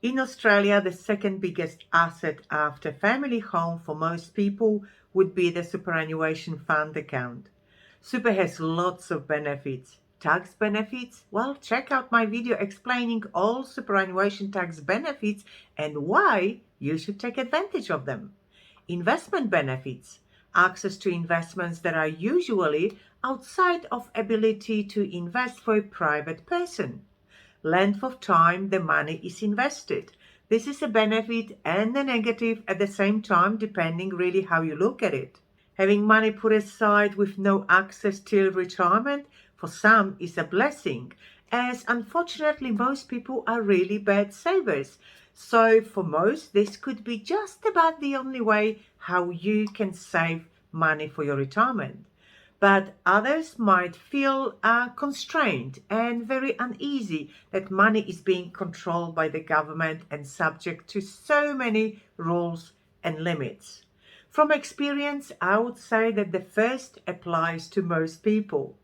In Australia, the second biggest asset after family home for most people would be the superannuation fund account. Super has lots of benefits. Tax benefits? Well, check out my video explaining all superannuation tax benefits and why you should take advantage of them. Investment benefits: access to investments that are usually outside of ability to invest for a private person. Length of time the money is invested. This is a benefit and a negative at the same time, depending really how you look at it. Having money put aside with no access till retirement for some is a blessing, as unfortunately most people are really bad savers. So for most, this could be just about the only way how you can save money for your retirement. But others might feel constrained and very uneasy that money is being controlled by the government and subject to so many rules and limits. From experience, I would say that the first applies to most people.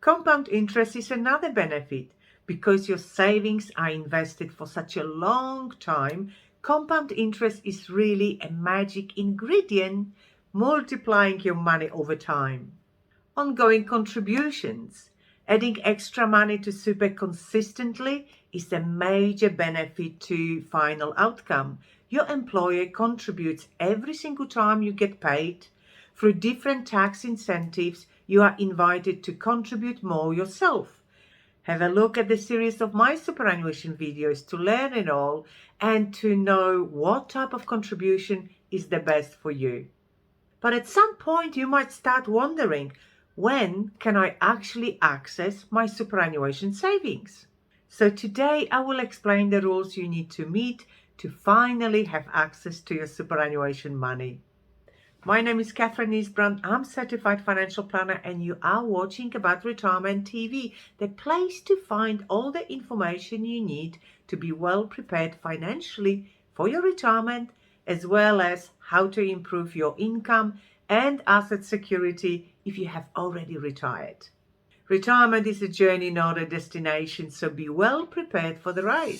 Compound interest is another benefit. Because your savings are invested for such a long time, compound interest is really a magic ingredient, multiplying your money over time. Ongoing contributions. Adding extra money to super consistently is a major benefit to final outcome. Your employer contributes every single time you get paid. Through different tax incentives, you are invited to contribute more yourself. Have a look at the series of my superannuation videos to learn it all and to know what type of contribution is the best for you. But at some point you might start wondering, when can I actually access my superannuation savings? So today I will explain the rules you need to meet to finally have access to your superannuation money. My name is Katherine Isbrandt. I'm certified financial planner and you are watching About Retirement TV, the place to find all the information you need to be well prepared financially for your retirement, as well as how to improve your income and asset security if you have already retired. Retirement is a journey, not a destination, so be well prepared for the ride.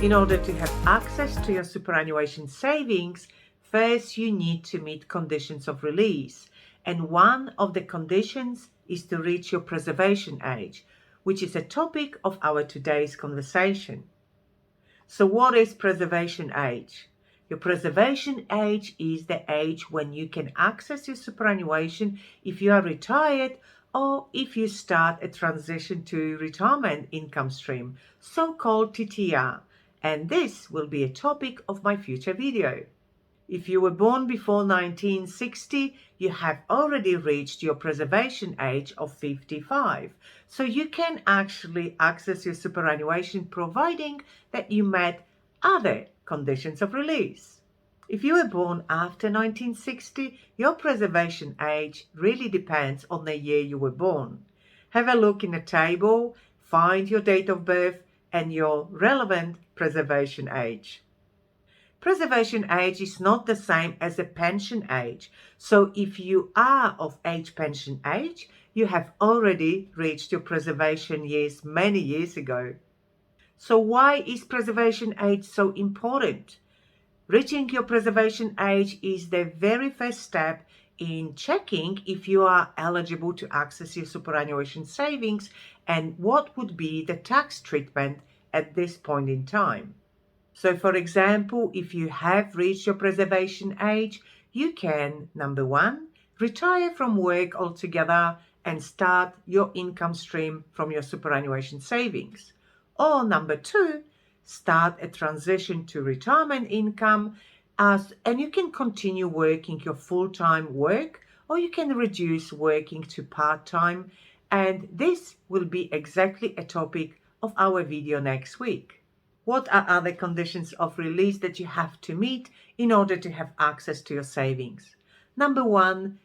In order to have access to your superannuation savings, first you need to meet conditions of release. And one of the conditions is to reach your preservation age, which is a topic of our today's conversation. So what is preservation age? Your preservation age is the age when you can access your superannuation if you are retired or if you start a transition to retirement income stream, so-called TTR. And this will be a topic of my future video. If you were born before 1960, you have already reached your preservation age of 55. So you can actually access your superannuation providing that you met other conditions of release. If you were born after 1960, your preservation age really depends on the year you were born. Have a look in a table, find your date of birth and your relevant preservation age. Preservation age is not the same as a pension age. So if you are of age pension age, you have already reached your preservation years many years ago. So why is preservation age so important? Reaching your preservation age is the very first step in checking if you are eligible to access your superannuation savings and what would be the tax treatment at this point in time. So for example, if you have reached your preservation age, you can, number one, retire from work altogether and start your income stream from your superannuation savings. Or number two, start a transition to retirement income and you can continue working your full-time work or you can reduce working to part-time, and this will be exactly a topic of our video next week. What are other conditions of release that you have to meet in order to have access to your savings? Number one,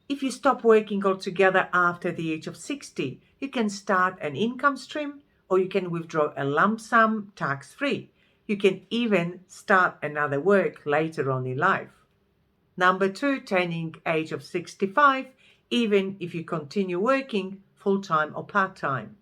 if you stop working altogether after the age of 60, you can start an income stream or you can withdraw a lump sum tax-free. You can even start another work later on in life. Number 2, turning age of 65, even if you continue working full-time or part-time.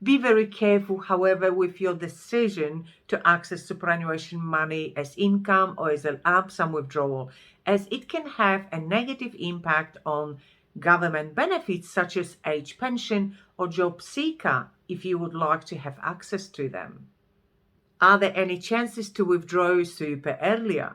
Be very careful, however, with your decision to access superannuation money as income or as a lump sum withdrawal, as it can have a negative impact on government benefits such as age pension or job seeker if you would like to have access to them. Are there any chances to withdraw super earlier?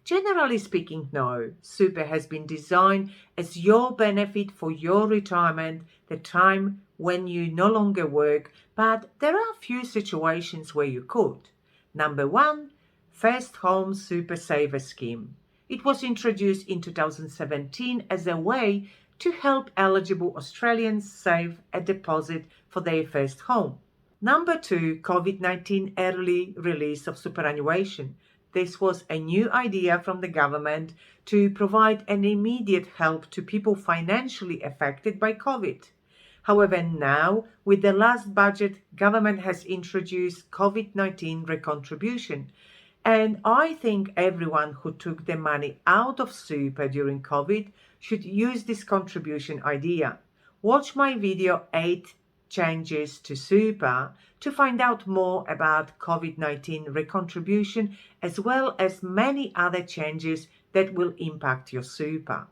Generally speaking, no. Super has been designed as your benefit for your retirement, the time when you no longer work, but there are a few situations where you could. Number 1, First Home Super Saver Scheme. It was introduced in 2017 as a way to help eligible Australians save a deposit for their first home. Number 2, COVID-19 early release of superannuation. This was a new idea from the government to provide an immediate help to people financially affected by COVID. However, now, with the last budget, government has introduced COVID-19 recontribution. And I think everyone who took the money out of super during COVID should use this contribution idea. Watch my video 8 changes to super to find out more about COVID-19 recontribution, as well as many other changes that will impact your super.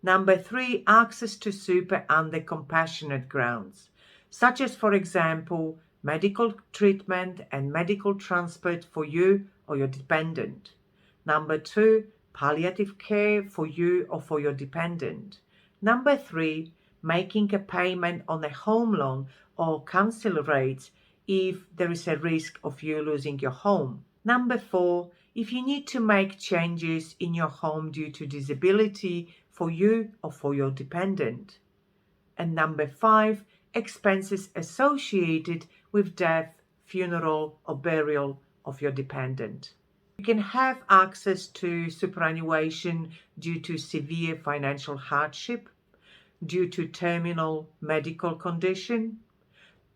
Number 3, access to super under compassionate grounds, such as, for example, medical treatment and medical transport for you or your dependent. Number 2, palliative care for you or for your dependent. Number 3, making a payment on a home loan or council rates if there is a risk of you losing your home. Number 4, if you need to make changes in your home due to disability for you or for your dependent. And number 5, expenses associated with death, funeral or burial of your dependent. You can have access to superannuation due to severe financial hardship, due to terminal medical condition,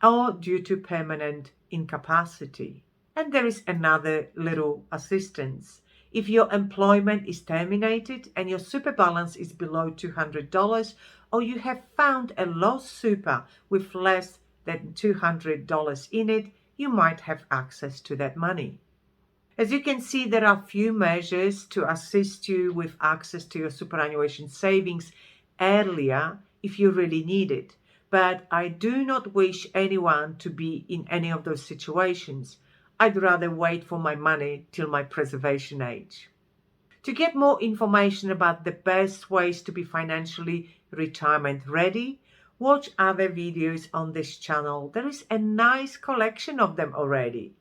or due to permanent incapacity. And there is another little assistance. If your employment is terminated and your super balance is below $200, or you have found a lost super with less than $200 in it, you might have access to that money. As you can see, there are few measures to assist you with access to your superannuation savings earlier if you really need it. But I do not wish anyone to be in any of those situations. I'd rather wait for my money till my preservation age. To get more information about the best ways to be financially retirement ready, watch other videos on this channel. There is a nice collection of them already.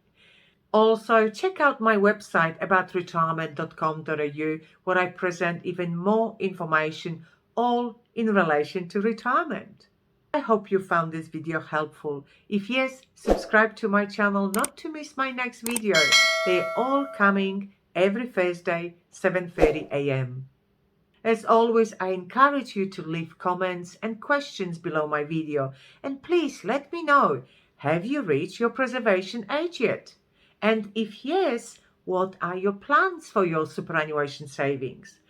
Also, check out my website aboutretirement.com.au, where I present even more information, all in relation to retirement. I hope you found this video helpful. If yes, subscribe to my channel not to miss my next video. They're all coming every Thursday, 7:30 a.m. As always, I encourage you to leave comments and questions below my video. And please let me know, have you reached your preservation age yet? And if yes, what are your plans for your superannuation savings?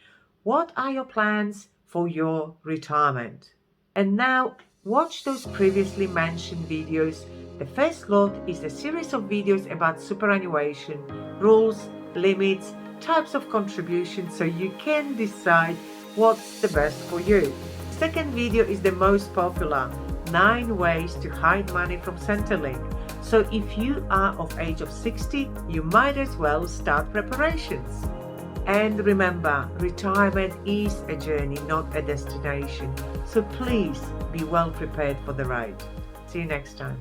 What are your plans for your retirement? And now, watch those previously mentioned videos. The first lot is a series of videos about superannuation, rules, limits, types of contributions, so you can decide what's the best for you. Second video is the most popular, 9 ways to hide money from Centrelink. So if you are of age of 60, you might as well start preparations. And remember, retirement is a journey, not a destination. So please be well prepared for the ride. See you next time.